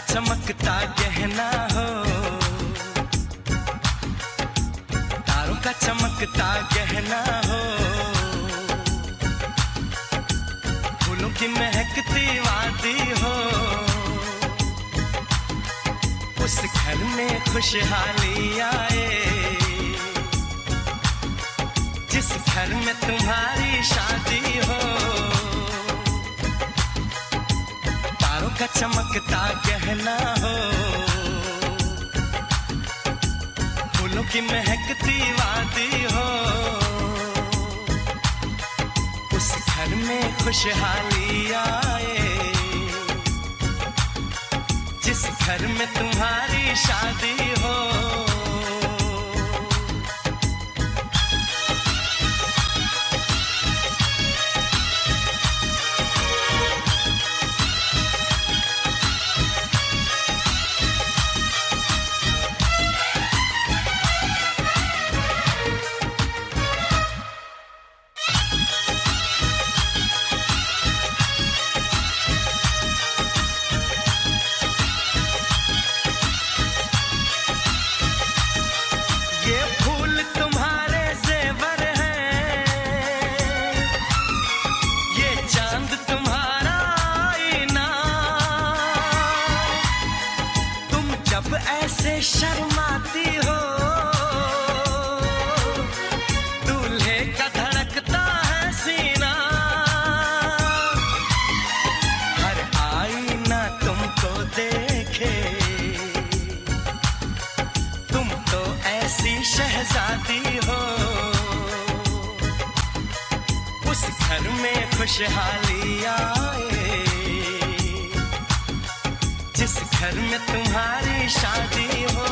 चमकता गहना हो, तारों का चमकता गहना हो, फूलों की महकती वादी हो, उस घर में खुशहाली आए, जिस घर में तुम्हारी शादी हो। तारों का चमकता गहना हो, फूलों की महकती वादी हो, उस घर में खुशहाली आए, जिस घर में तुम्हारी शादी हो। ऐसे शर्माती हो, दूल्हे का धड़कता है सीना, हर आईना तुमको देखे, तुम तो ऐसी शहजादी हो, उस घर में खुशहाली आए, जिस घर में तुम्हारी शादी हो।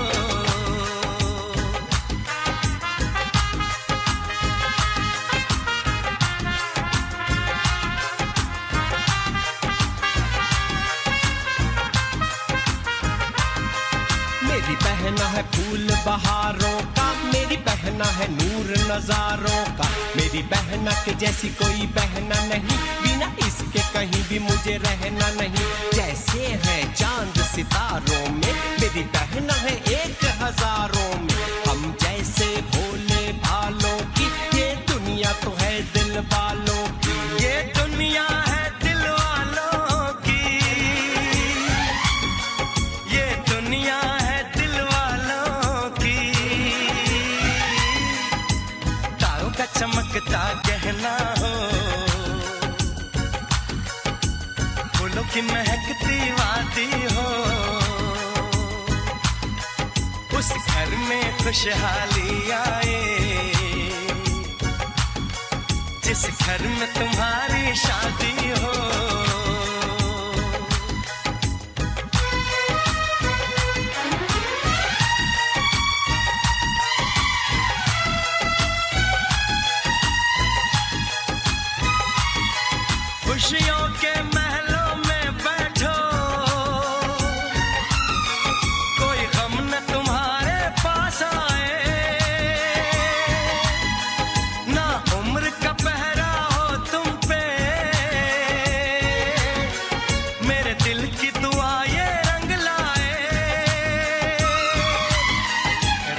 मेरी बहना है फूल बहारों का, मेरी बहना है नूर नजारों का, मेरी बहना के जैसी कोई बहना नहीं, बिना इसके कहीं भी मुझे रहना नहीं। जैसे है चांद सितारों में, मेरी बहना है एक हजारों में, हम जैसे भोले भालों की, ये दुनिया तो है दिल वालों की, ये दुनिया है दिल वालों की, ये दुनिया है दिल वालों की। तारों का चमकता गहना हो, फूलों की महकती वादी हो, उस घर में खुशहाली आए, जिस घर में तुम्हारी शादी हो। खुशियों के महलों में बैठो, कोई गम न तुम्हारे पास आए, ना उम्र का पहरा हो तुम पे, मेरे दिल की दुआ ये रंग लाए,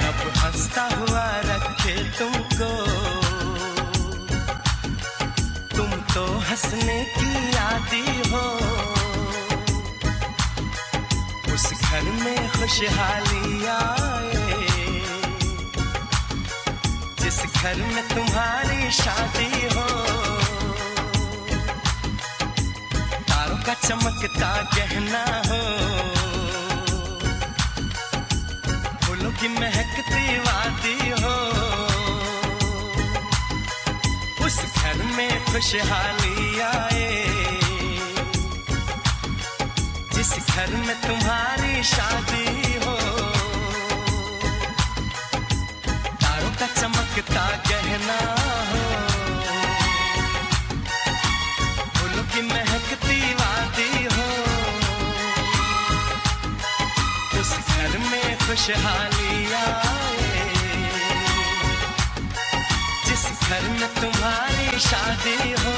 रब हंसता हुआ रखे तुमको, तुम तो हंसने की आदी हो, उस घर में खुशहाली आए, जिस घर में तुम्हारी शादी हो। तारों का चमकता गहना हो, फूलों की महकती वादी हो, उस घर में खुशहाली आए, जिस घर में तुम्हारी शादी हो। तारों का चमकता गहना हो, फूलों की महकती वादी हो, उस घर में खुशहाली आए, जिस घर में तुम्हारी शादी हो।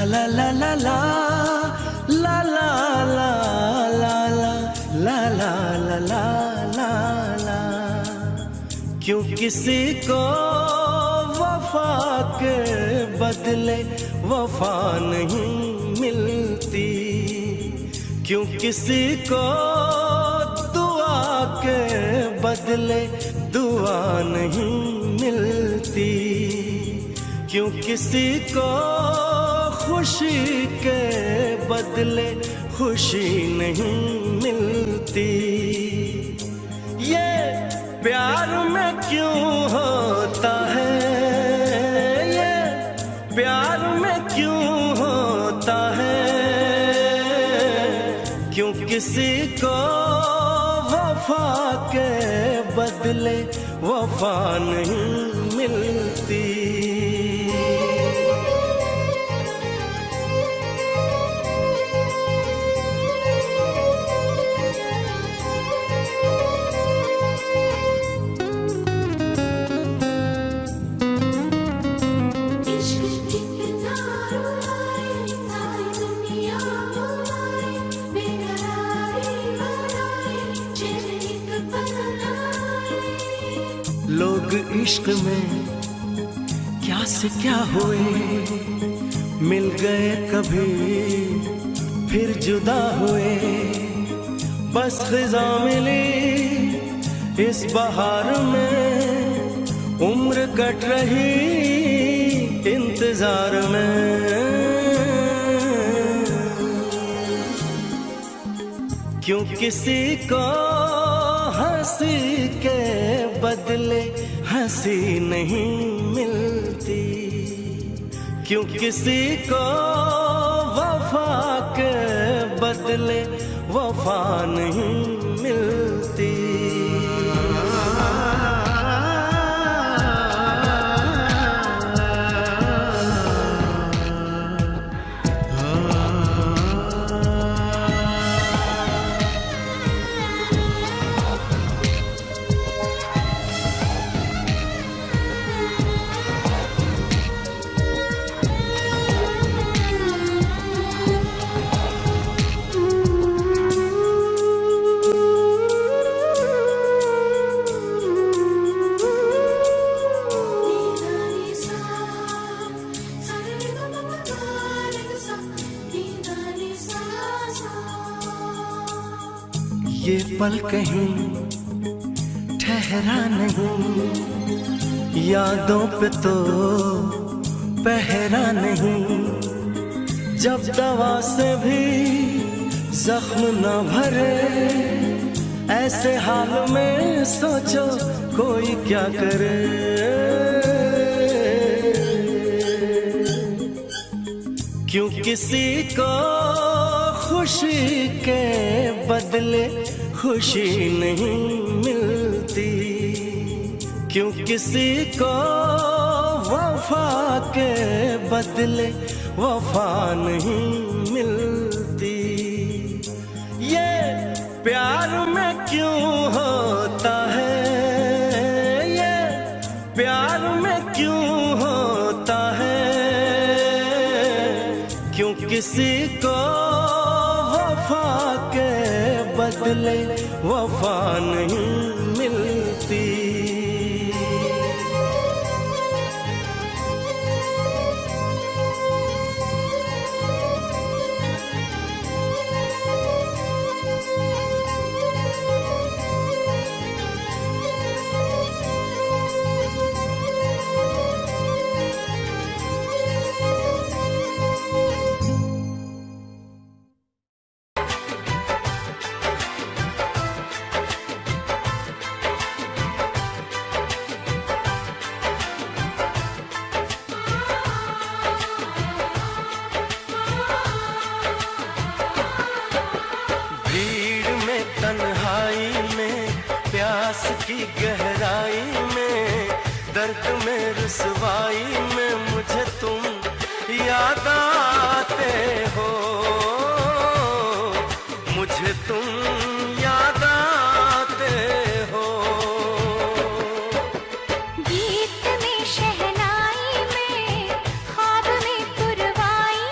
ला ला ला ला ला ला ला ला ला ला ला ला ला ला। क्यों किसी को वफा के बदले वफा नहीं मिलती, क्यों किसी को दुआ के बदले दुआ नहीं मिलती, क्यों किसी को खुशी के बदले खुशी नहीं मिलती। ये प्यार में क्यों होता है, ये प्यार में क्यों होता है, क्यों किसी को वफा के बदले वफा नहीं मिलती। लोग इश्क में क्या से क्या हुए, मिल गए कभी फिर जुदा हुए। बस खिज़ा मिली इस बहार में, उम्र कट रही इंतजार में। क्यों किसी को हंसी के बदले हंसी नहीं मिलती, क्यों किसी को वफा के बदले वफा नहीं मिलती। ये पल कहीं ठहरा नहीं, यादों पे तो पहरा नहीं। जब दवा से भी जख्म न भरे, ऐसे हाल में सोचो कोई क्या करे। क्यों किसी को खुशी के बदले खुशी नहीं मिलती, क्यों किसी को वफा के बदले वफा नहीं मिलती। ये प्यार में क्यों होता है, ये प्यार में क्यों होता है, क्यों किसी को वफा के बदले वफा नहीं मिलती। की गहराई में, दर्द में रुसवाई में मुझे तुम याद आते हो, मुझे तुम याद आते हो। गीत में शहनाई में, ख्वाब में पुरवाई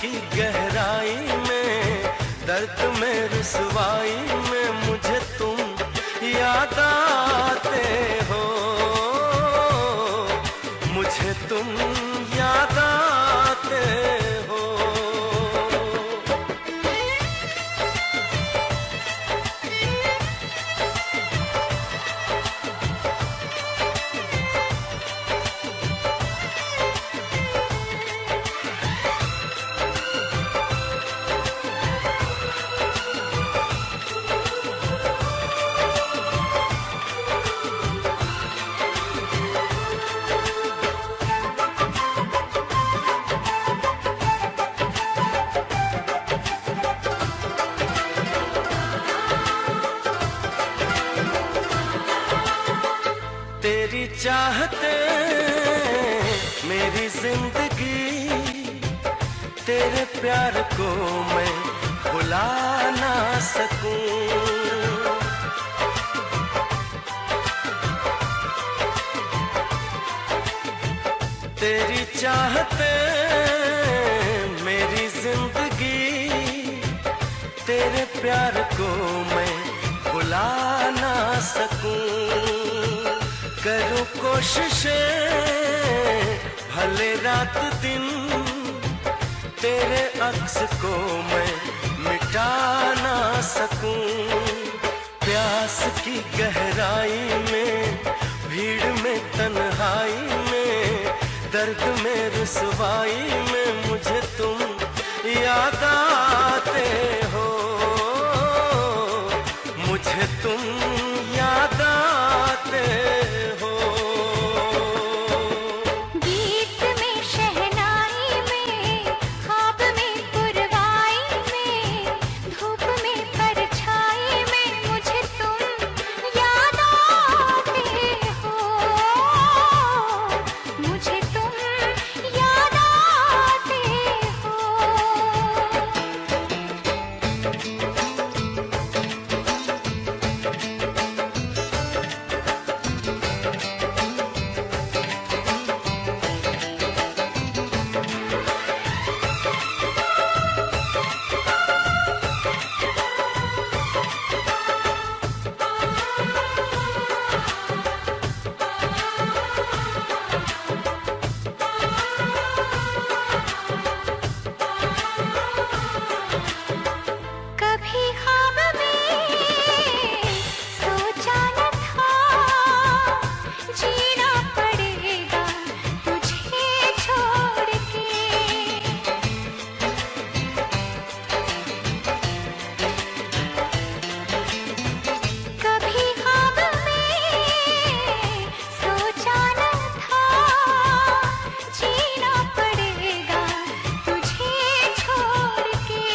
की गहराई में, दर्द में रुसवाई में मुझे तुम याद आते हो, मुझे तुम याद आते हो। तेरी चाहते मेरी जिंदगी, तेरे प्यार को मैं भुला ना सकूं। तेरी चाहते मेरी जिंदगी, तेरे प्यार को मैं भुला ना सकूं। करूं कोशिशें भले रात दिन, तेरे अक्स को मैं मिटा ना सकूं। प्यास की गहराई में, भीड़ में तन्हाई में, दर्द में रुसवाई में मुझे तुम याद आते हो, मुझे तुम याद आते हो। गीत में शहनाई में, ख्वाब में पुरवाई में, धूप में परछाई में मुझे तुम याद आते हो, मुझे तुम याद आते हो। कभी ख्वाब में सोचा न था, जीना पड़ेगा तुझे छोड़ के। कभी ख्वाब में सोचा न था, जीना पड़ेगा तुझे छोड़ के।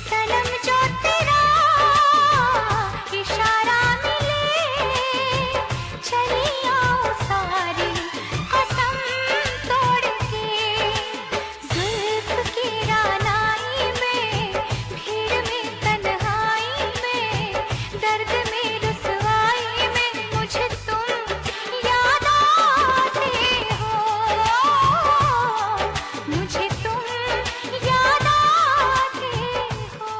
सनम जो तेरा इशारा मिले, चली आओ सारी कसम तोड़ के। जुल्फ की रानाई में, भीड़ में तन्हाई में, दर्द में रुसवाई में मुझे तुम याद आते हो, मुझे तुम याद आते हो।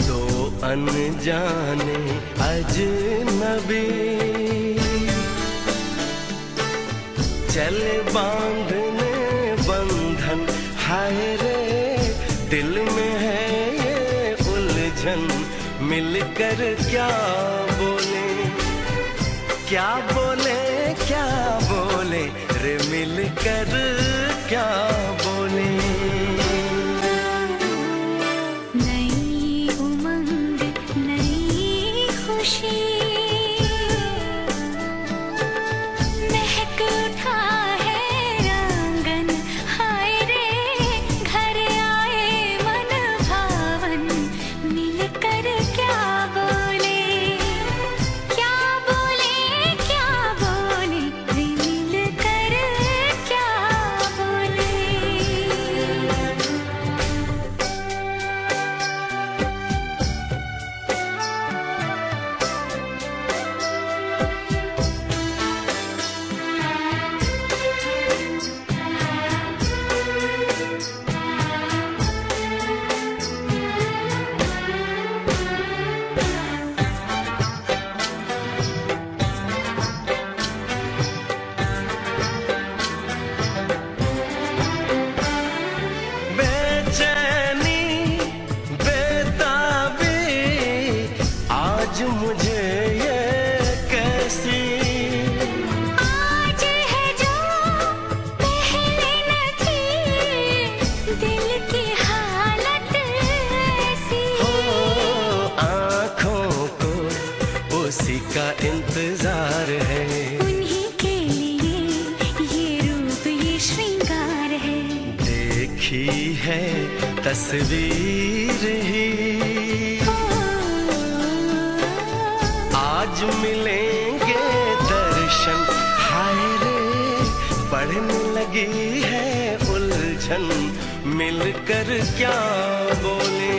दो अनजाने अजनबी चले बांधने बंधन, हाय रे दिल में है ये उलझन। मिलकर क्या बोले, क्या बोले, क्या बोले रे, मिलकर क्या बोले। नई उमंग नई खुशी, है तस्वीर ही। आज मिलेंगे दर्शन, हाय रे बढ़ने लगी है उलझन। मिलकर क्या बोले,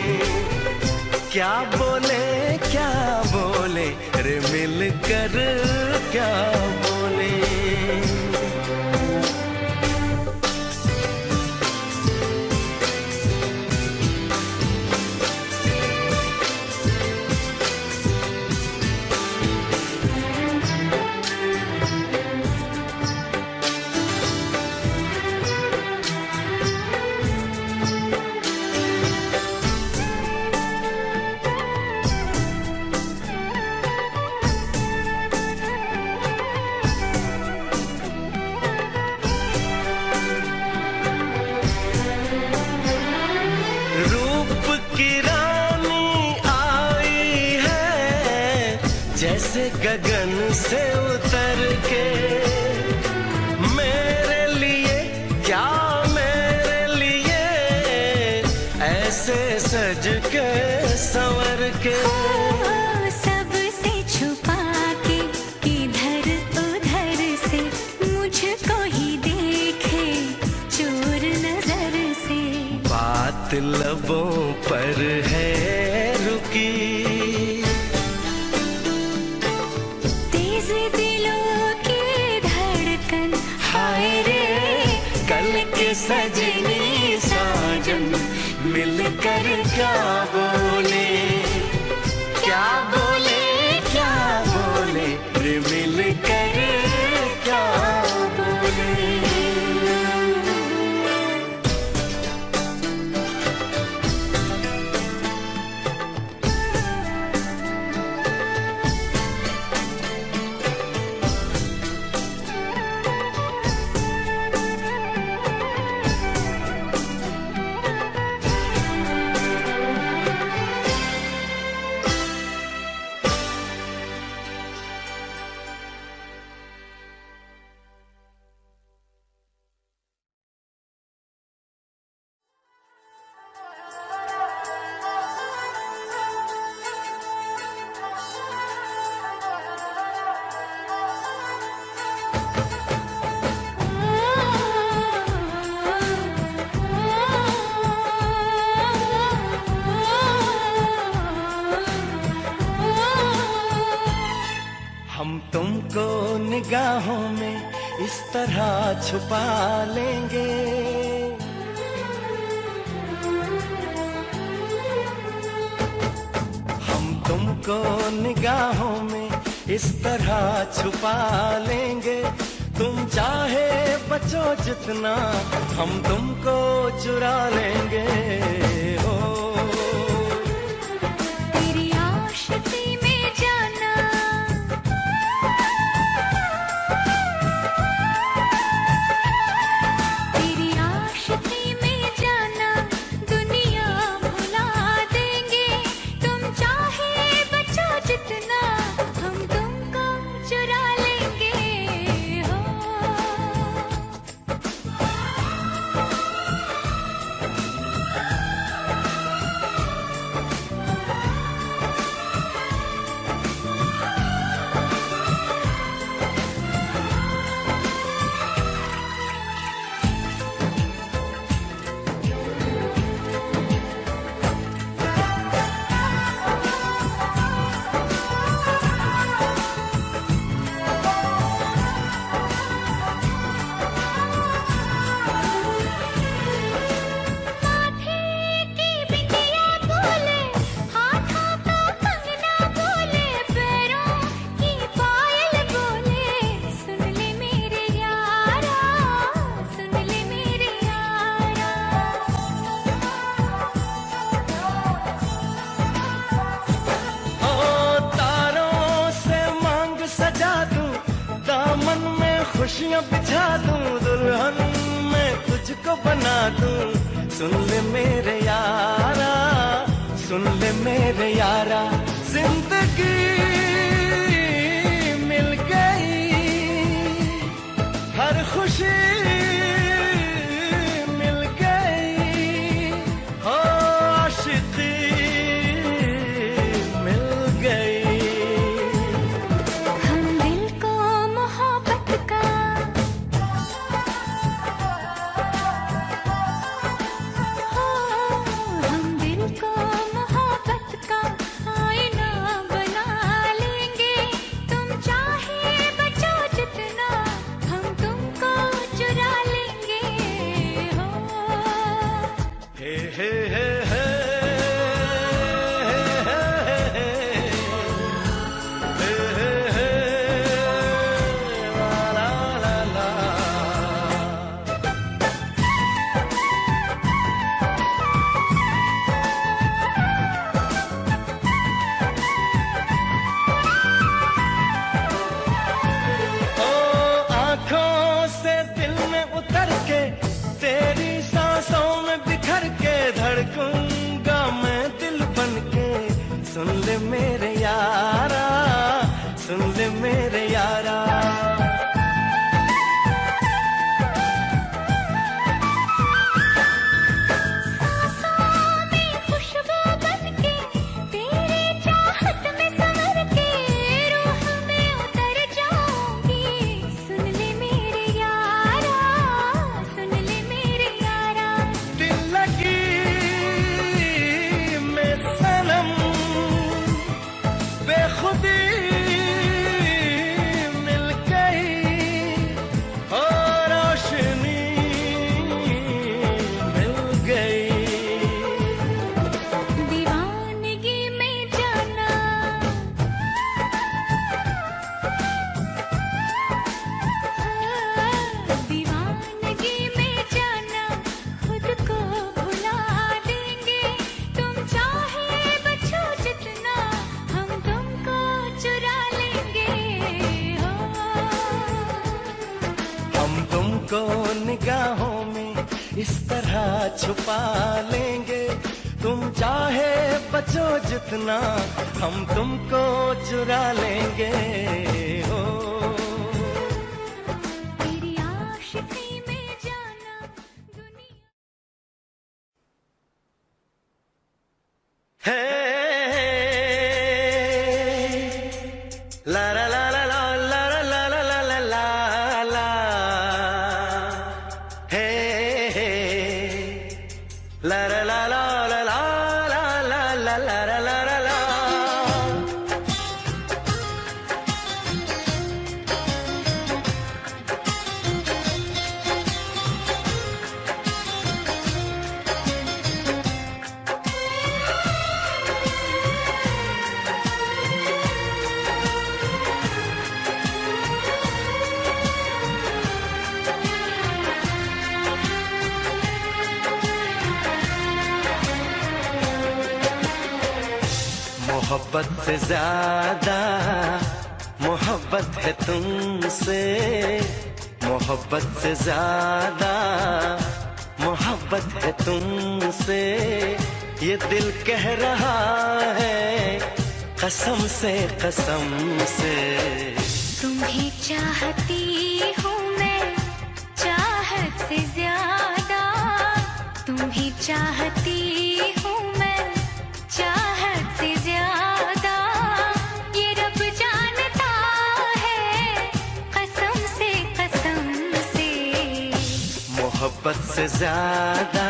क्या बोले, क्या बोले रे, मिलकर क्या बोले। जैसे गगन से उतर के, मेरे लिए क्या मेरे लिए, ऐसे सज के संवर के। सबसे छुपा के किधर उधर से, मुझको ही देखे चोर नजर से। बात लबों पर है रुकी, सजनी साजन मिलकर क्या बोले, क्या बोले, क्या बोले रे, मिलकर क्या बोले। हम तुमको निगाहों में इस तरह छुपा लेंगे, हम तुमको निगाहों में इस तरह छुपा लेंगे। तुम चाहे बचो जितना, हम तुमको चुरा लेंगे। हो तेरी आशिकी में जाना, तेरी आशिकी में जाना, दुनिया भुला देंगे। तुम चाहे बचो जितना, हम तुमको चुरा लेंगे। हो खुशियाँ बिछा दूं, दुल्हन मैं तुझको बना दूं। सुन ले मेरे यारा, सुन ले मेरे यारा, जिंदगी मिल गई, हर खुशी मिल गई। रखूंगा मैं दिल बन के। सुन ले मेरे यारा, सुन ले मेरे यारा। तुमको निगाहों में इस तरह छुपा लेंगे, तुम चाहे बचो जितना हम तुमको चुरा लेंगे। हो तेरी आशिकी में जाना दुनिया। हे ला ला ला ला ला ला ला ला ला ला ला ला। हे ला ला ला ला ला ला ला ला ला ला ला ला ला। मोहब्बत से ज्यादा मोहब्बत है तुमसे, मोहब्बत से ज्यादा मोहब्बत है तुमसे, ये दिल कह रहा है कसम से कसम से। तुम्हें चाहती हूँ मैं चाहत से ज्यादा, तुम्हें चाहती हूँ मैं चाहत से ज्यादा, ये रब जानता है कसम से मोहब्बत से ज्यादा।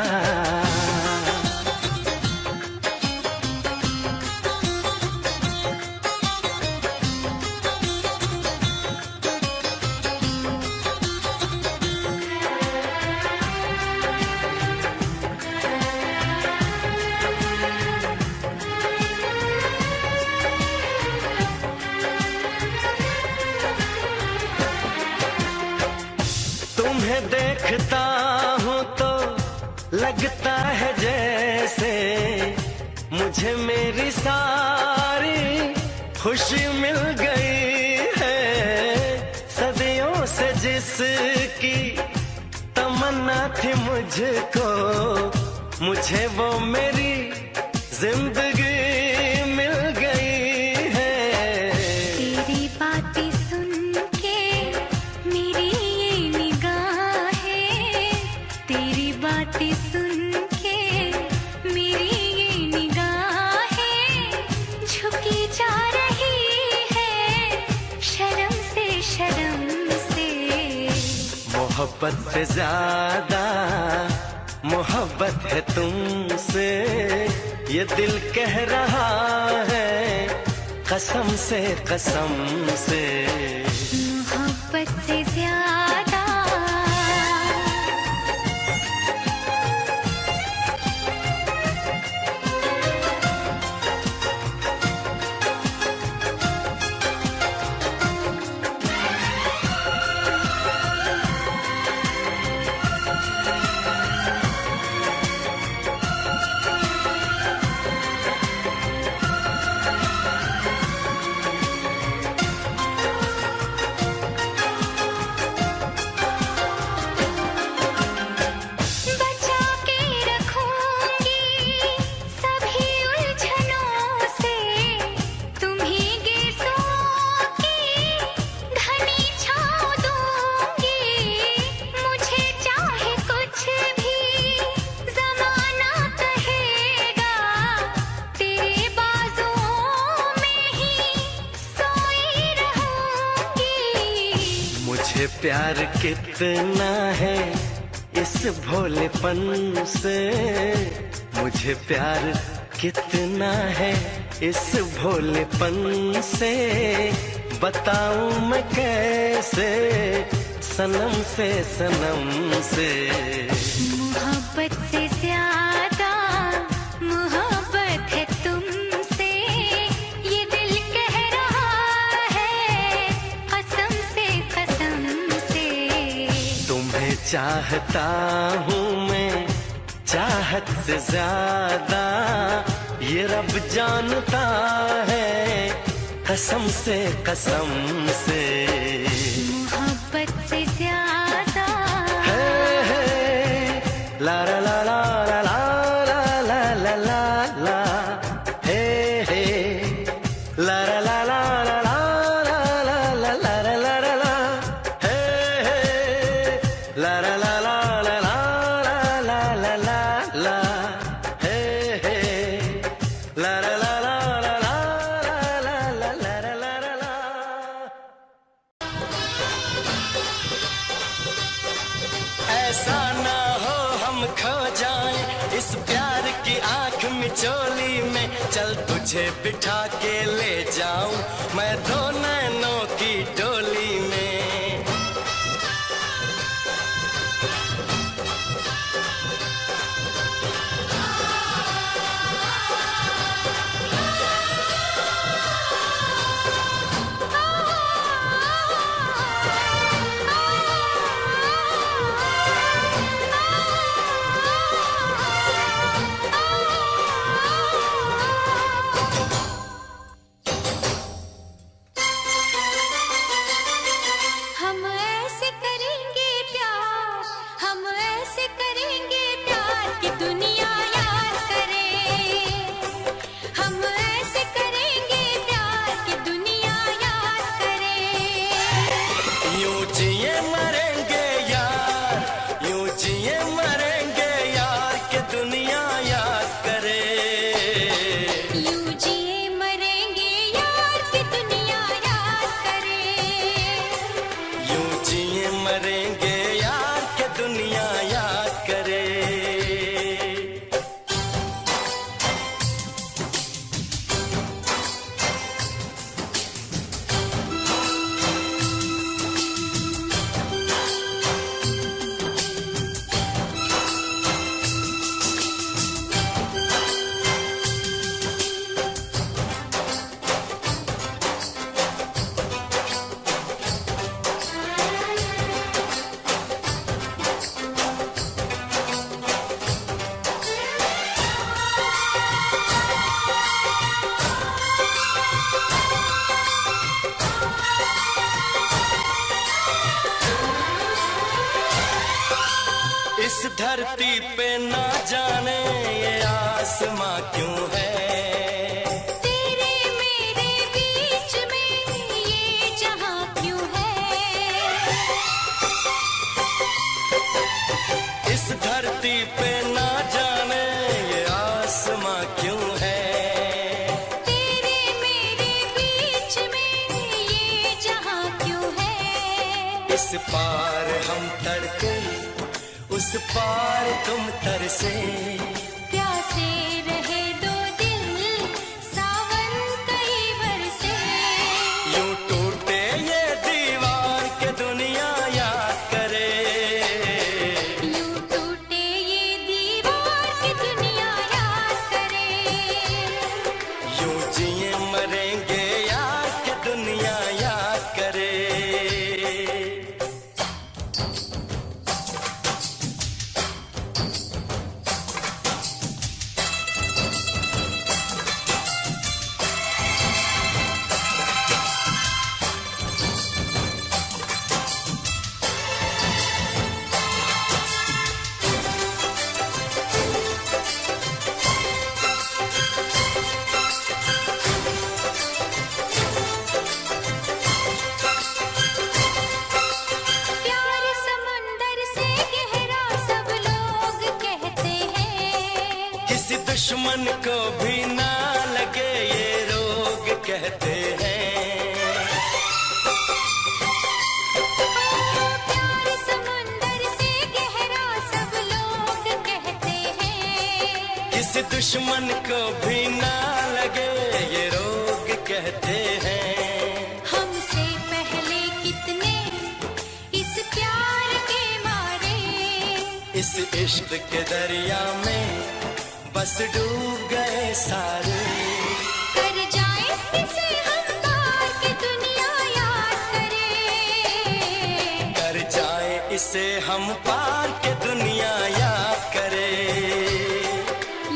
तुम्हें देखता हूँ तो लगता है जैसे मुझे मेरी सारी खुशी मिल गई है, सदियों से जिसकी तमन्ना थी मुझको, मुझे वो मेरी जिंदगी मिल गई है। तेरी बातें सुन के मेरी ये निगाहें, तेरी बातें सुन के मेरी ये निगाहें झुकी जा रही है शर्म से शर्म से। मोहब्बत से ज्यादा मोहब्बत है तुमसे, ये दिल कह रहा है कसम से कसम से। मोहब्बत से ज्यादा मुझे प्यार कितना है इस भोलेपन से, मुझे प्यार कितना है इस भोलेपन से, बताऊं मैं कैसे सनम से सनम से। मोहब्बत से ज्यादा मोहब्बत है तुमसे, ये दिल कह रहा है कसम से। तुम्हें चाहता हूँ मैं चाहत से ज्यादा, ये रब जानता है कसम से कसम से। मोहब्बत से ज्यादा ला ला ला ला ला ला ला ला ला हे हे ला ला ला ला ला ला ला ला ला ला ला ला हे हे ला ला ला ला ला ला ला ला ला ला हे हे ला ला ला ला ला ला ला ला ला ला ला। ऐसा ना हो हम खो जाएं इस प्यार की आंख मिचोली में, चल तुझे बिठा के ले जाऊं मैं दो नैनों की डोली में। हम ऐसे करेंगे प्यार, हम ऐसे करेंगे प्यार कि दुनिया याद करे। हम ऐसे करेंगे प्यार कि दुनिया याद करे। यूं जिए मरेंगे यार, यूं जिए मरेंगे यार कि दुनिया याद करे। यूं जिए मरेंगे यार कि दुनिया याद करे। यूं जिए मरेंगे यार कि दुनिया याद करे। इस धरती पे ना जाने ये आसमां क्यों है, तेरे मेरे बीच में ये जहां क्यों है। इस धरती पे ना जाने ये आसमां क्यों है। तेरे मेरे बीच में ये जहां क्यों है। इस पार हम तड़के उस पार तुम तरसे, प्यासे रहे दो दिल सावन कई बरसे। यूं टूटे ये दीवार के दुनिया याद करे। यूं टूटे ये दीवार की दुनिया याद करे। यूं जिए मरेंगे यार कि दुनिया याद करे। प्यार समंदर से गहरा सब लोग कहते हैं। किसी दुश्मन को भी ना लगे ये रोग कहते हैं। दुश्मन को भी ना लगे ये रोग कहते हैं। हमसे पहले कितने इस प्यार के मारे, इस इश्क के दरिया में बस डूब गए सारे। कर जाए इसे हम पार के दुनिया याद करे, कर जाए इसे हम पार के दुनिया याद करे।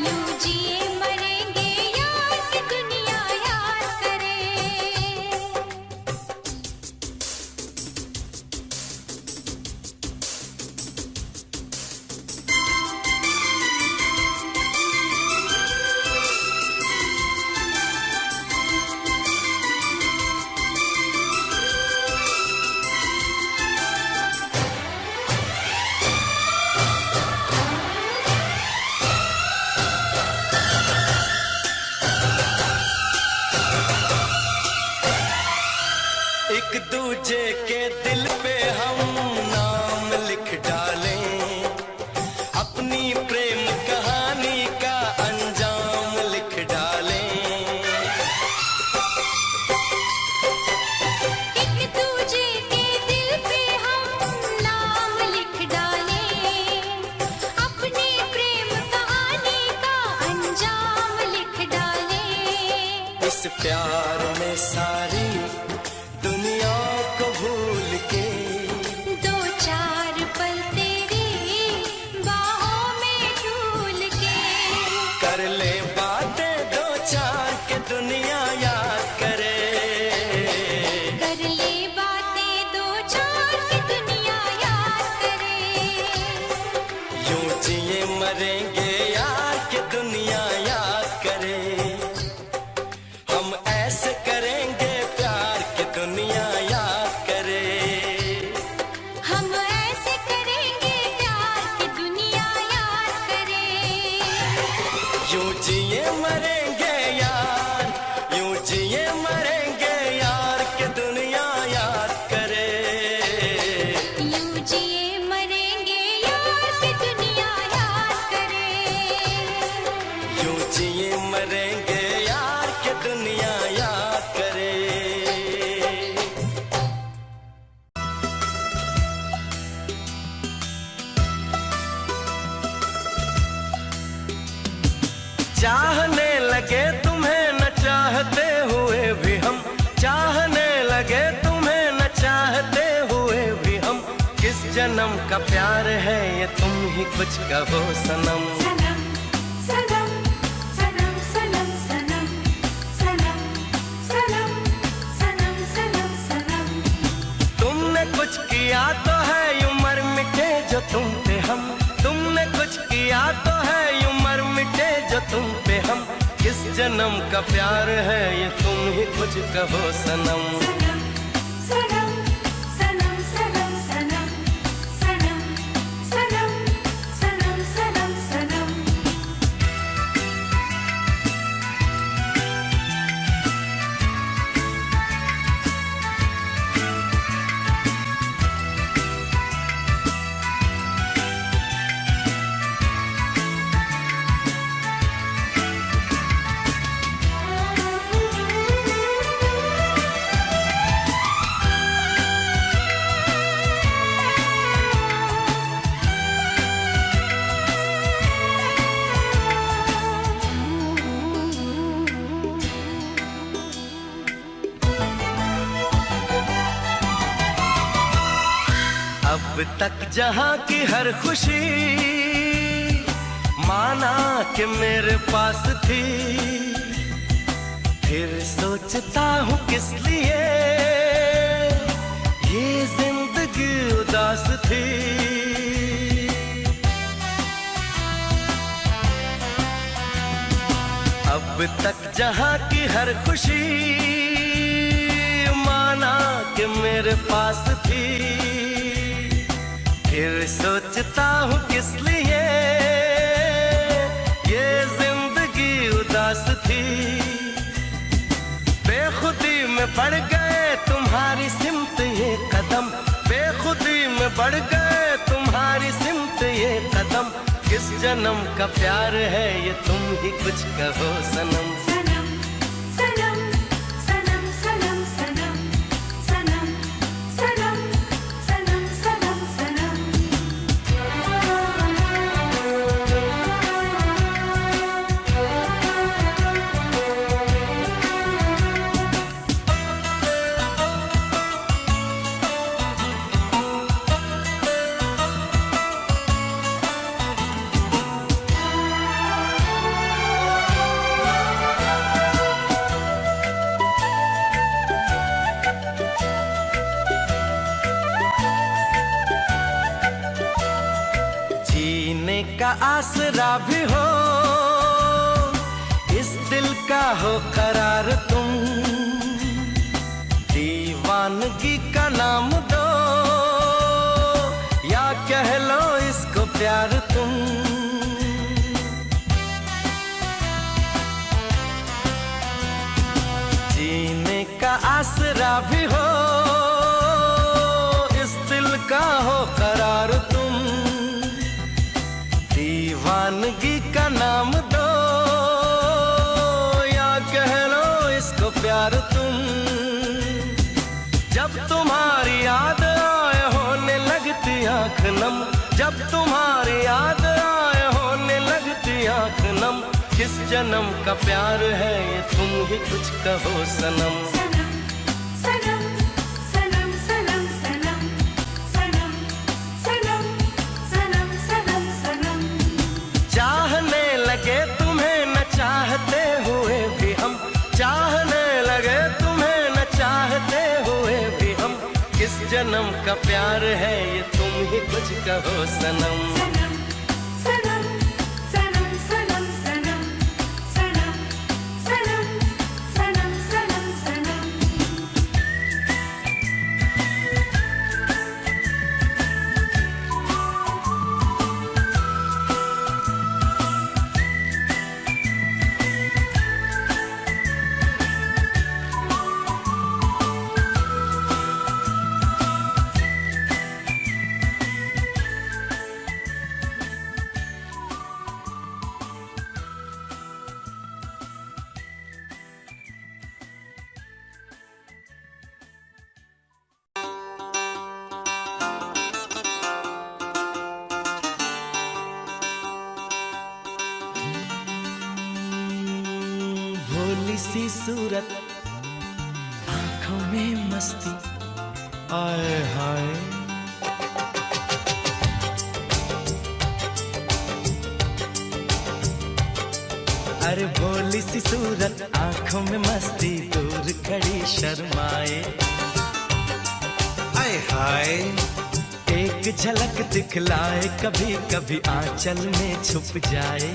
यूं जिए मरेंगे यार के दुनिया याद करे। एक दूजे के दिल पे हम नाम लिख डालें, अपनी प्रेम कहानी का अंजाम लिख डालें। एक दूजे के दिल पे हम नाम लिख डालें, अपनी प्रेम कहानी का अंजाम लिख डालें। इस प्यार में सारी दुनिया को भूल के दो चार पल तेरी बाहों में झूल के, कर ले बातें दो चार के दुनिया याद करे। कर ले बातें दो चार की दुनिया याद करे। यूं जिए मरेंगे यार के दुनिया याद करे। हम ऐसे करेंगे प्यार की दुनिया याद करे। हम ऐसे करेंगे प्यार की दुनिया याद करे। यूं जिए मरेंगे यार, यूं जिए मरेंगे यार के दुनिया याद करे। यूं जिए मरेंगे यार की दुनिया याद करे। यूं जिए मरेंगे यार के दुनिया याद करे। चाहने लगे तुम्हें न चाहते हुए भी हम, चाहने लगे तुम्हें न चाहते हुए भी हम। किस जन्म का प्यार है ये तुम ही कुछ कहो सनम। सनम सनम सनम सनम सनम सनम सनम सनम सनम सनम। तुमने कुछ किया तो है यूं मर मिटे जो तुम पे हम, तुमने कुछ किया तो है यूं मर मिटे जो तुम पे हम। किस जन्म का प्यार है ये तुम ही कुछ कहो सनम। सनम सनम सनम सनम सनम सनम सनम सनम सनम। अब तक जहां की हर खुशी माना कि मेरे पास थी, फिर सोचता हूँ किस लिए ये जिंदगी उदास थी। अब तक जहां की हर खुशी माना कि मेरे पास थी, फिर सोचता हूँ किस लिए ये जिंदगी उदास थी। बेखुदी में बढ़ गए तुम्हारी सिमत ये कदम, बेखुदी में बढ़ गए तुम्हारी सिमत ये कदम। किस जन्म का प्यार है ये, तुम ही कुछ कहो सनम। सनम सनम सनम सनम सनम सनम सनम सनम सनम सनम। जीने का आसरा भी हो, इस दिल का हो करार तुम, दीवानगी का नाम दो या कह लो इसको प्यार तुम। जीने का आसरा भी हो, इस दिल का हो करार तुम, दीवानगी का नाम दो या कह लो इसको प्यार तुम। जब तुम्हारी याद आए होने लगती आँख नम, जब तुम्हारी याद आए होने लगती आँख नम, किस जन्म का प्यार है ये, तुम ही कुछ कहो सनम। सनम सनम सनम सनम सनम सनम सनम सनम सनम सनम। चाहने लगे तुम्हें न चाहते हुए भी हम, चाहने लगे तुम्हें न चाहते हुए भी हम, किस जन्म का प्यार है ये, तुम ही कुछ कहो सनम। सनम सनम सनम सनम सनम सनम सनम सनम सनम सनम। भोली सी सूरत, आंखों में मस्ती, आए हाय। अरे भोली सी सूरत, आंखों में मस्ती, दूर खड़ी शर्माए, आए हाय। एक झलक दिखलाए, कभी कभी आंचल में छुप जाए,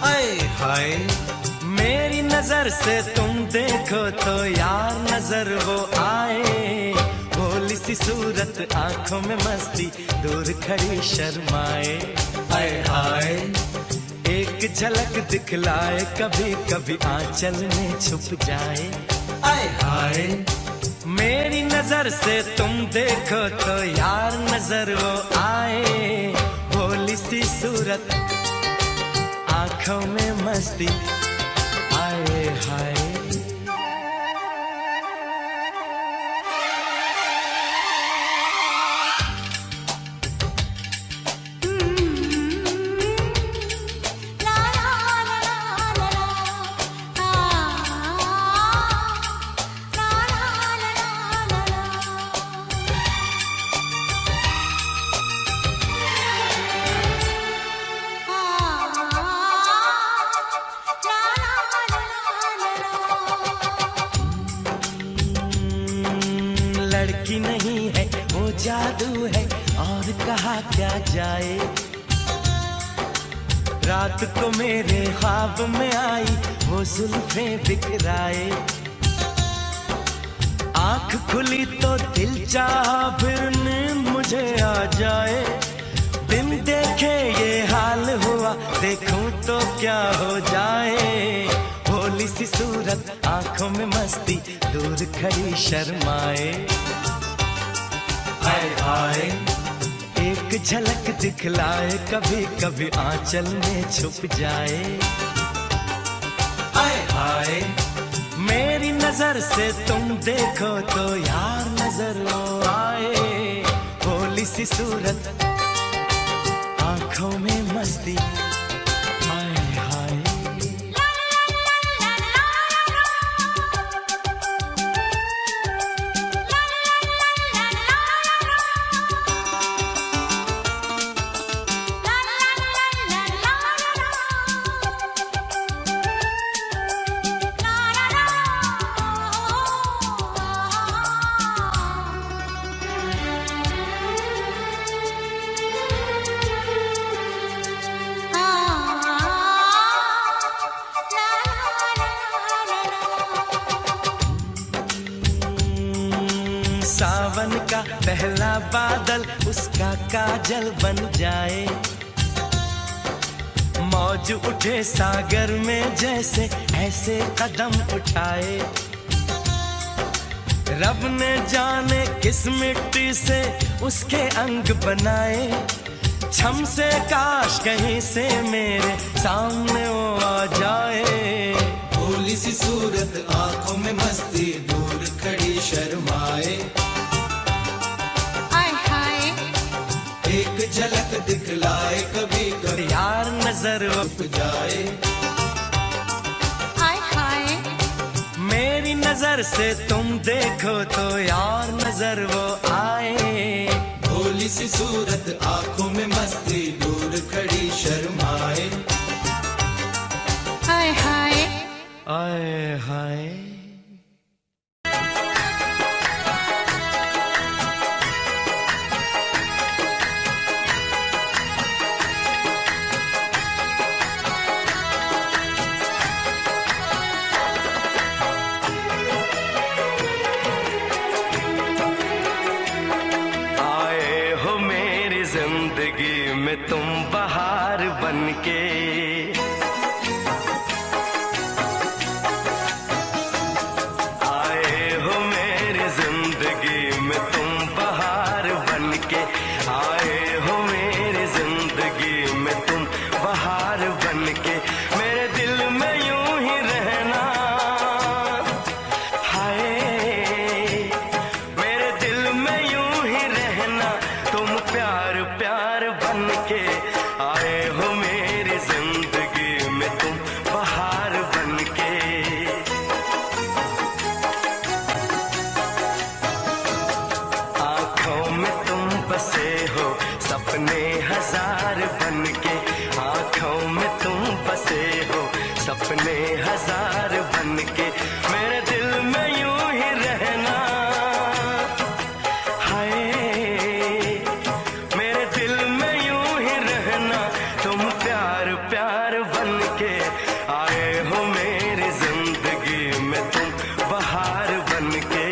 आए हाय। मेरी नजर से तुम देखो तो यार नजर वो आए, भोली सी सूरत, आंखों में मस्ती, दूर खड़ी शर्माए, आए हाय। एक झलक दिखलाए, कभी कभी आंचल में छुप जाए, आए हाय। मेरी नजर से तुम देखो तो यार नजर वो आए, भोली सी सूरत, आंखों में मस्ती, आए हाय। ला ला ला ला ला ला ला ला ला लड़की नहीं है वो जादू है, और कहा क्या जाए। रात को मेरे ख्वाब में आई वो जुल्फें बिखराए, आंख खुली तो दिल चाहा फिर नींद मुझे आ जाए। बिन देखे ये हाल हुआ, देखूं तो क्या हो जाए। भोली सी सूरत, आंखों में मस्ती, दूर खड़ी शर्माए। हाय हाय एक झलक दिखलाए, कभी कभी आंचल में छुप जाए। हाय हाय मेरी नजर से तुम देखो तो यार नजर आए। भोली सी सूरत, आंखों में मस्ती, हाय हाय। सावन का पहला बादल उसका काजल बन जाए। मौज उठे सागर में जैसे ऐसे कदम उठाए। रब ने जाने किस मिट्टी से उसके अंग बनाए। छम से काश कहीं से मेरे सामने वो आ जाए। भोली सी सूरत, आंखों में मस्ती, दूर खड़ी शर्माए। एक झलक दिखलाए, कभी कभी यार नजर रुक जाए। हाय हाय मेरी नजर से तुम देखो तो यार नजर वो आए। भोली सी सूरत, आंखों में मस्ती, दूर खड़ी शर्माए। हाय हाय आए हाय। जिंदगी में तुम बहार बनके, आए हो मेरी जिंदगी में तुम बहार बनके। आए हो मेरी जिंदगी में तुम बहार बनके। मेरे दिल में यूं ही रहना, हाय मेरे दिल में यूं ही रहना। तुम प्यार प्यार बनके आए हो मेरी जिंदगी में तुम बहार बनके। आंखों में तुम बसे हो सपने हजार बनके। आंखों में तुम बसे हो सपने हजार बनके। मेरे दिल में यूं ही रहना, हाय मेरे दिल में यूं ही रहना। तुम प्यार प्यार बनके आए हो मेरी जिंदगी में तुम बहार बनके।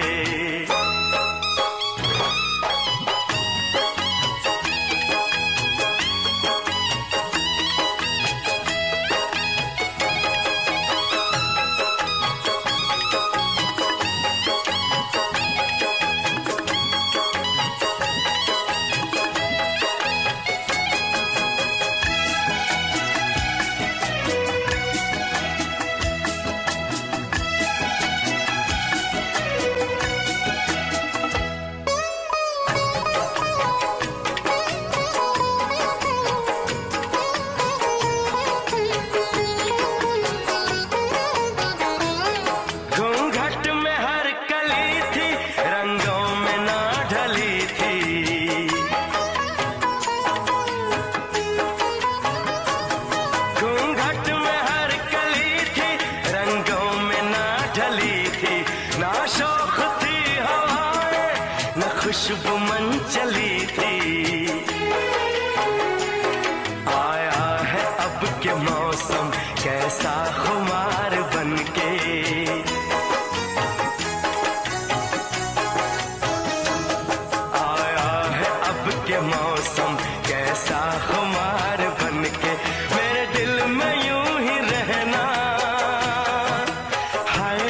खुशबू मन चली थी। आया है अब के मौसम कैसा खुमार बनके। आया है अब के मौसम कैसा खुमार बनके। मेरे दिल में यूं ही रहना, हाय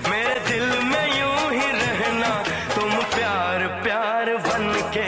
मेरे दिल में यूं ही रहना। तुम प्यार प्यार बनके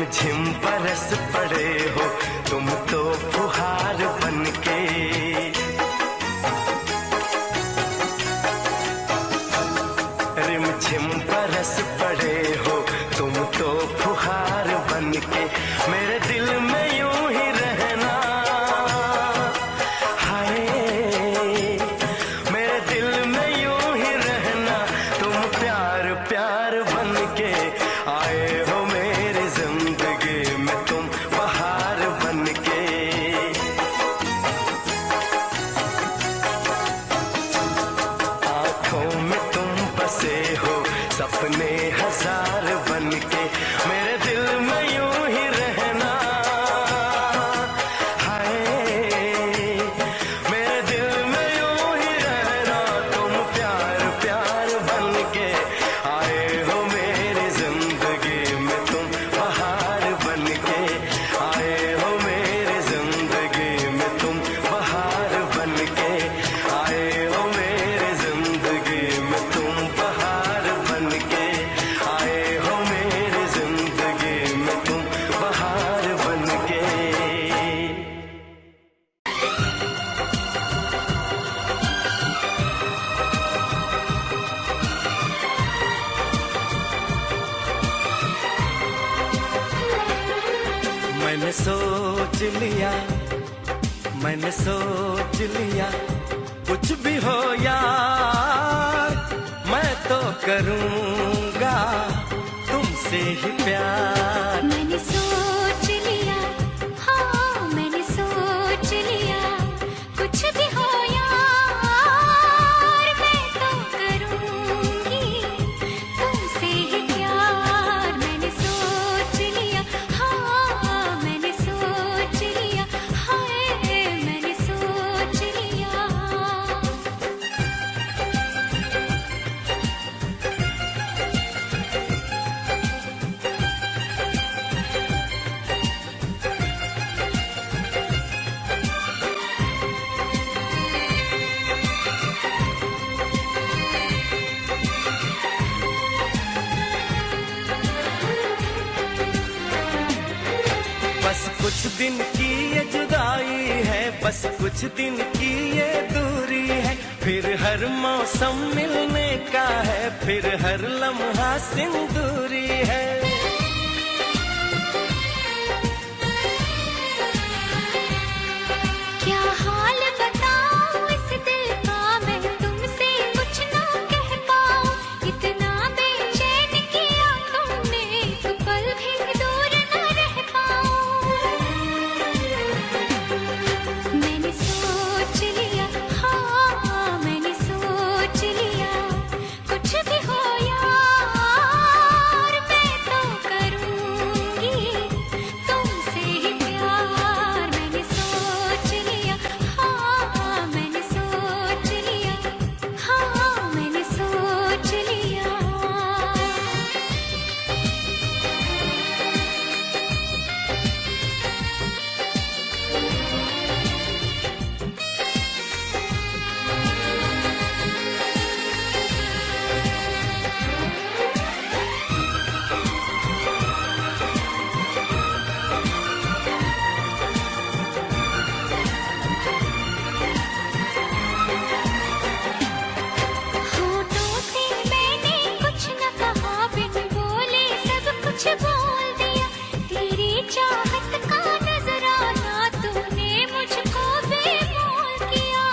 रिमझिम बरस पड़े हो तुम तो फुहार बनके। रिमझिम बरस पड़े हो तुम तो फुहार बनके। मेरे दिल में यूं ही रहना, हाय मेरे दिल में यूं ही रहना। तुम प्यार प्यार बनके आए हो मेरी जिंदगी में, तुम बहार बनके। आंखों में तुम बसे हो सपने हजार बनके। मेरे दिल में यूं ही रहना, हाय मेरे दिल में यूं ही रहना। तुम प्यार प्यार बनके आए हो मेरी जिंदगी में, तुम बहार बनके आए हो मेरी जिंदगी में, तुम बहार बनके आए हो मेरी जिंदगी में, तुम बहार बनके आए हो मेरी जिंदगी में, तुम बहार बनके। मैंने सोच लिया, मैंने सोच लिया, कुछ भी हो यार मैं तो करूँगा तुमसे ही प्यार। मैंने सोच लिया, हाँ मैंने सोच लिया, कुछ भी हो यार मैं तो करूँगी तुमसे ही प्यार। मैंने सोच लिया, हाँ मैंने सोच लिया, हाय मैंने सोच लिया। बस कुछ दिन की ये जुदाई है, बस कुछ दिन की ये दूरी है। फिर हर मौसम मिलने का है, फिर हर लम्हा सिंदूरी है। क्या हाल बताऊं इस दिल का, मैं तुमसे कुछ ना कह पाऊं। इतना बेचैन किया तुमने, एक पल भी दूर न रह पाऊं। मैंने सोच लिया, हाँ मैंने सोच लिया, कुछ भी हो यार मैं तो करूँगी तुमसे ही प्यार। मैंने सोच लिया, हाँ मैंने सोच लिया, हाँ मैंने सोच लिया। होठों से मैंने कुछ न कहा, बिन बोले सब कुछ बोल दिया। तेरी चाहत का नजराना तूने मुझको बेमोल किया।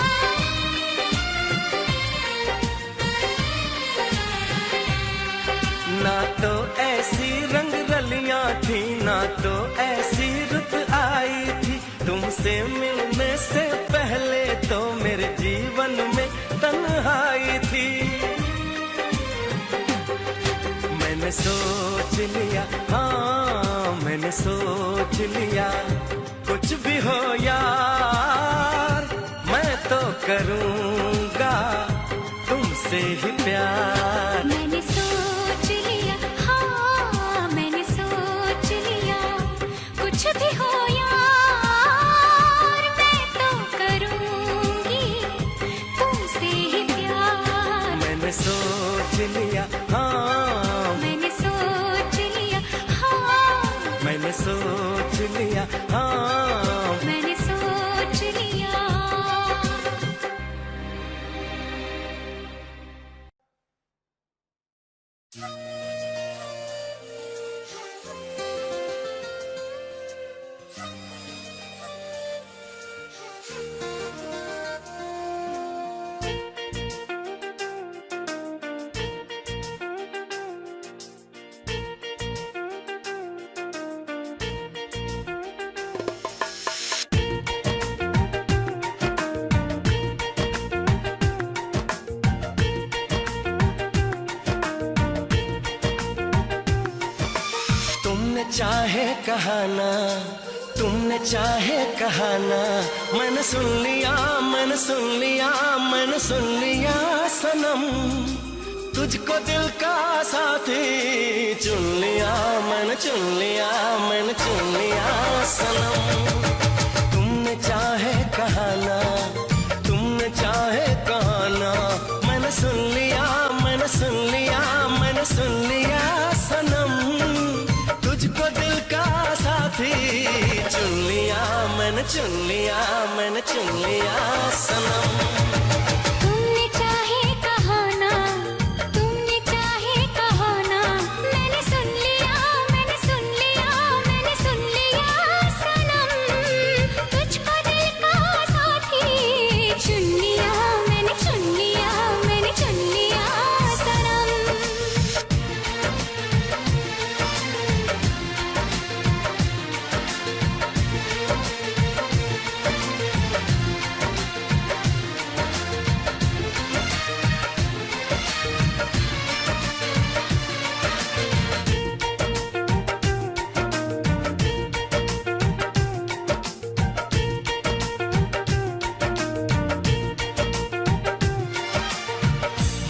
ना तो ऐसी रंग रलियां थी, ना तो ऐसी रुत आई थी। तुमसे मिलने से पहले तो मेरे जीवन में तन्हाई थी। मैंने सोच लिया, हाँ मैंने सोच लिया, कुछ भी हो यार मैं तो करूँगा तुमसे ही प्यार। मैंने सोच लिया, हाँ मैंने सोच लिया, कुछ भी हो यार मैं तो करूँगी तुमसे ही प्यार। मैंने सोच लिया, हाँ मैंने सोच लिया, हाँ मैंने मैंने सोच लिया, हाँ मैंने सोच लिया। चाहे कहाना, तुमने चाहे कहाना, मैंने सुन लिया, मैंने सुन लिया, मैंने सुन लिया सनम, तुझको दिल का साथी चुन लिया, मैंने चुन लिया, मैंने चुन लिया सनम। तुमने चाहे कहाना, तुमने चाहे कहाना, मैंने सुन लिया, मैंने सुन लिया, मैंने सुन लिया सनम, तुझको दिल का साथी चुन लिया, मैंने चुन लिया, मैंने चुन लिया सनम। तुमने चाहे कहाना, तुमने चाहे कहाना, मैंने सुन लिया, मैंने सुन लिया, मैंने सुन लिया सनम, तुझको दिल का साथी चुन लिया, मैंने चुन लिया, मैंने चुन लिया सनम।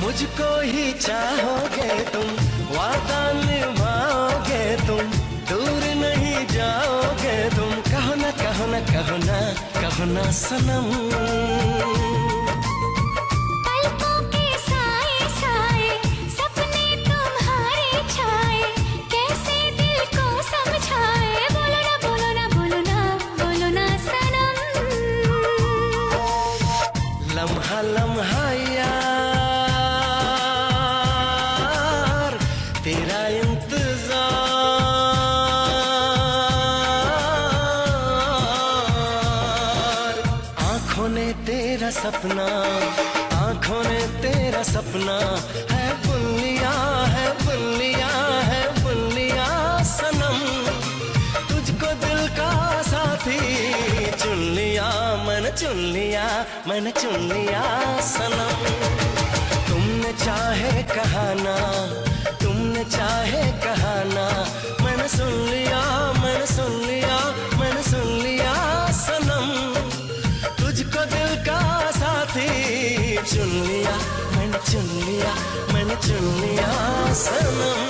मुझको ही चाहोगे तुम, वादा निभाओगे तुम, दूर नहीं जाओगे तुम, कहो ना कहो ना कहो ना कहो ना सनम। पलकों के साए साए सपने तुम्हारे छाए, कैसे दिल को समझाए, बोलो ना बोलो ना बोलो ना बोलो ना सनम। लम्हा लम्हा यार तेरा इंतजार, आंखों ने तेरा सपना, आंखों ने तेरा सपना है बुन लिया, है बुन लिया, है बुन लिया सनम, तुझको दिल का साथी चुन लिया, मैंने चुन लिया, मैंने चुन लिया सनम। तुमने चाहे कहाना, तुमने चाहे कहाना, मैंने सुन लिया, मैंने सुन लिया, मैंने सुन लिया सनम, तुझको दिल का साथी चुन लिया, मैंने चुन लिया, मैंने चुन लिया सनम।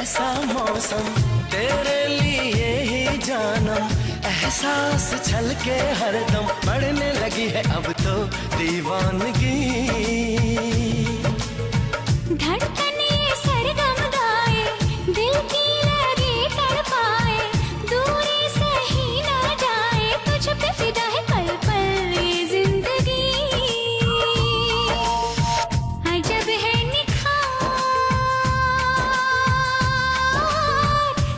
ऐसा मौसम तेरे लिए ही जानम, एहसास छलके हरदम, बढ़ने लगी है अब तो दीवानगी, धड़कन ये सरगम गाए, दिल की लगी तड़पाए, दूरी सही ना जाए, तुझ पे फिदा है पल पल ये जिंदगी, अजब है निखार,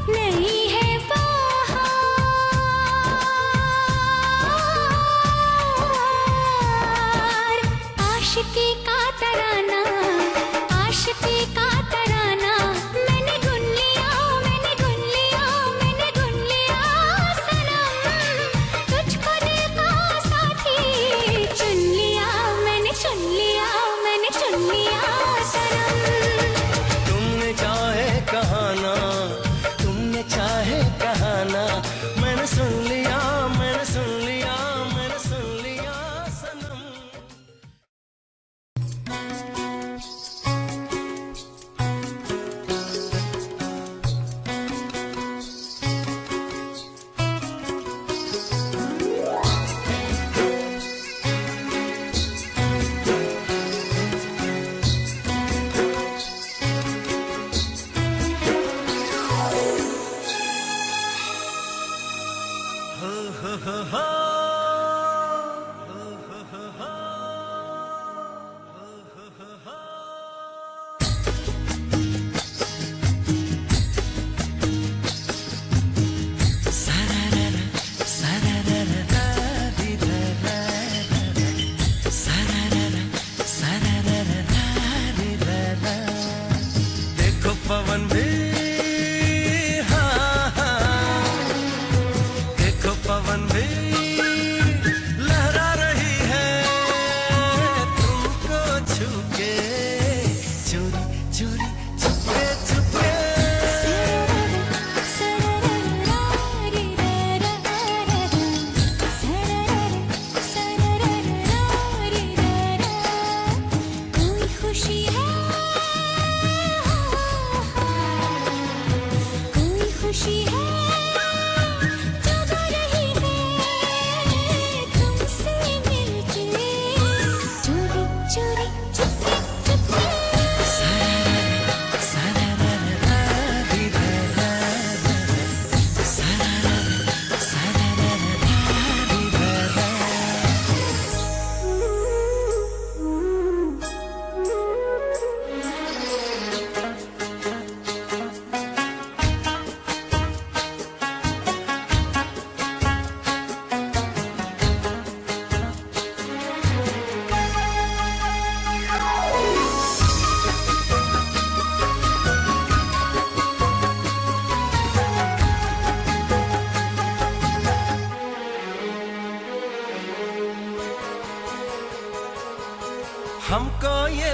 नहीं है बहार, आशिकी का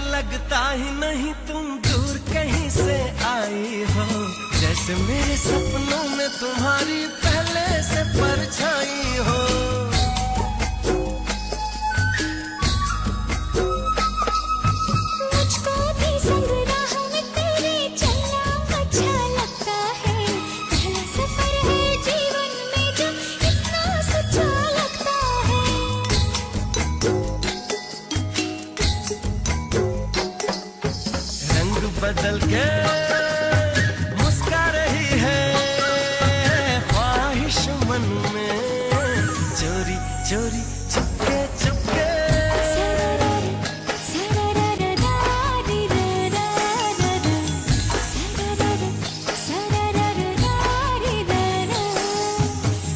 लगता ही नहीं तुम दूर कहीं से आई हो, जैसे मेरे सपनों में तुम्हारी पहले से परछाई हो। मुझको भी संग राह में तेरे चलना अच्छा लगता है, पहला सफर है जीवन में जो इतना सच्चा लगता है। रंग बदल के मुस्का रही है ख्वाहिश मन में, चोरी चोरी चुपके चुपके।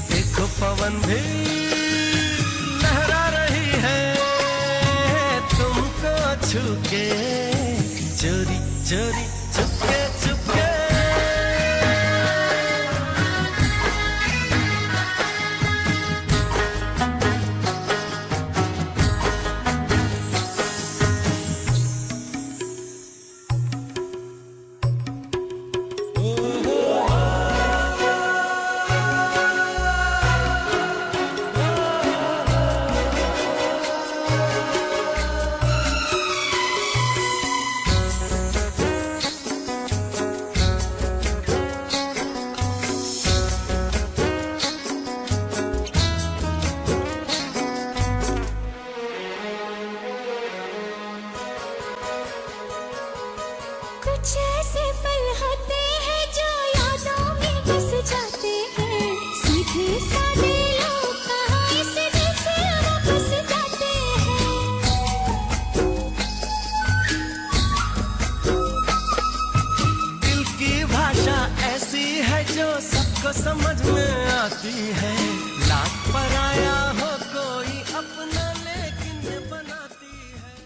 देखो पवन भी लहरा रही है तुमको छू के, चोरी चोरी चुपके चुपके। कुछ ऐसे पल होते हैं जो यादों में बस जाते हैं, सीधे साधे लोग कहाँ इस दिल से वापस जाते हैं। दिल की भाषा ऐसी है जो सबको समझ में आती है, लाख पराया हो कोई अपना लेकिन बनाती है।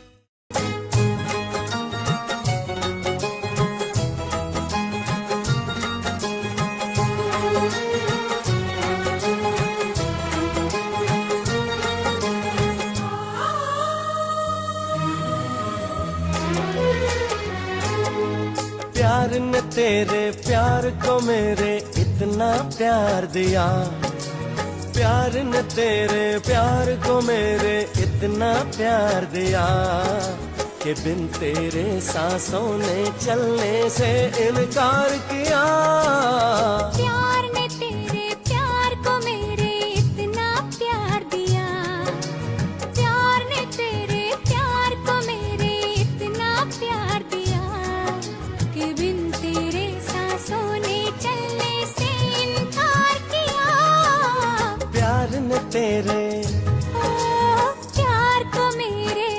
प्यार ने तेरे प्यार को मेरे इतना प्यार दिया, प्यार ने तेरे प्यार को मेरे इतना प्यार दिया, कि बिन तेरे सांसों ने चलने से इनकार किया। प्यार ने तेरे प्यार को मेरे इतना प्यार दिया, प्यार ने तेरे प्यार को मेरे इतना प्यार दिया, कि बिन तेरे सांसों ने चलने से इनकार किया। प्यार ने तेरे प्यार को मेरे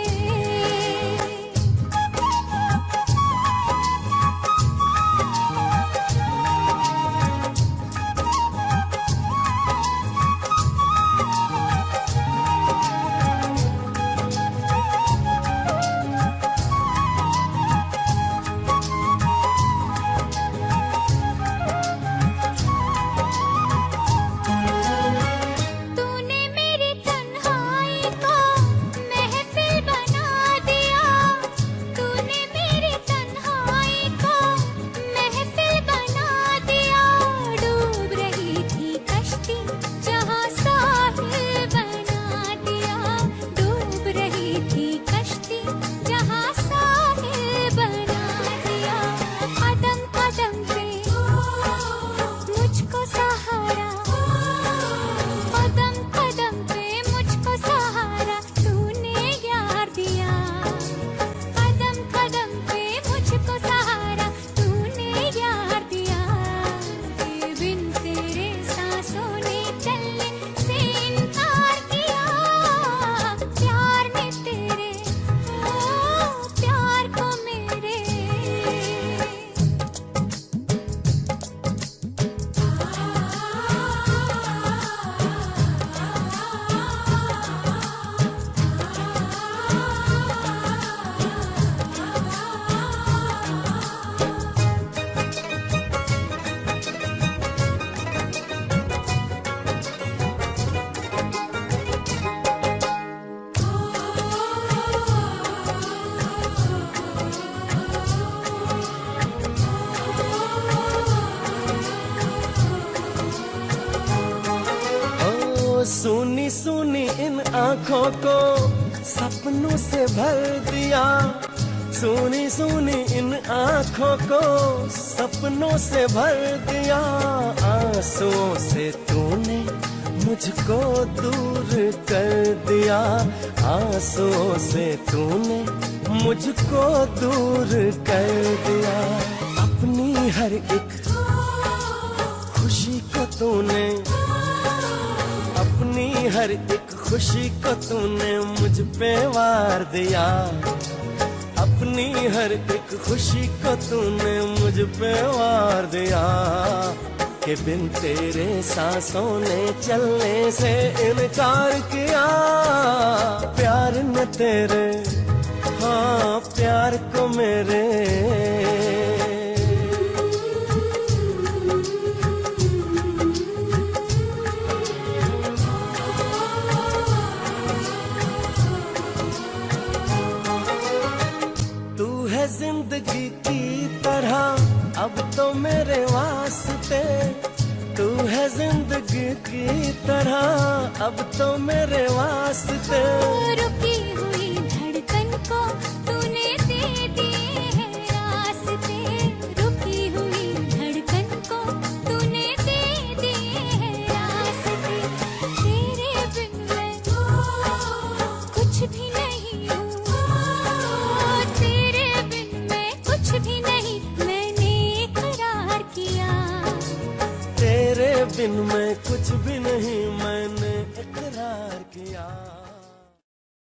इन आँखों को सपनों से भर दिया, सोनी सोनी इन आँखों को सपनों से भर दिया। आंसुओं से तूने मुझको दूर कर दिया, आंसुओं से तूने मुझको दूर कर दिया। अपनी हर एक खुशी को तूने, अपनी हर एक खुशी को तूने मुझ पे वार दिया, अपनी हर एक खुशी को तूने मुझ पे वार दिया। कि बिन तेरे सांसों ने चलने से इनकार किया। प्यार न तेरे, हाँ प्यार को मेरे। तू है जिंदगी की तरह अब तो मेरे वास्ते, तू है जिंदगी की तरह अब तो मेरे वास्ते। रुकी हुई धड़कन को तूने दे दिए हैं रास्ते, रुकी हुई धड़कन को तूने दे दिए हैं रास्ते। तेरे बिन मैं कुछ भी नहीं हूँ, तेरे बिन मैं कुछ भी नहीं, मैंने इकरार किया। तेरे बिन मैं कुछ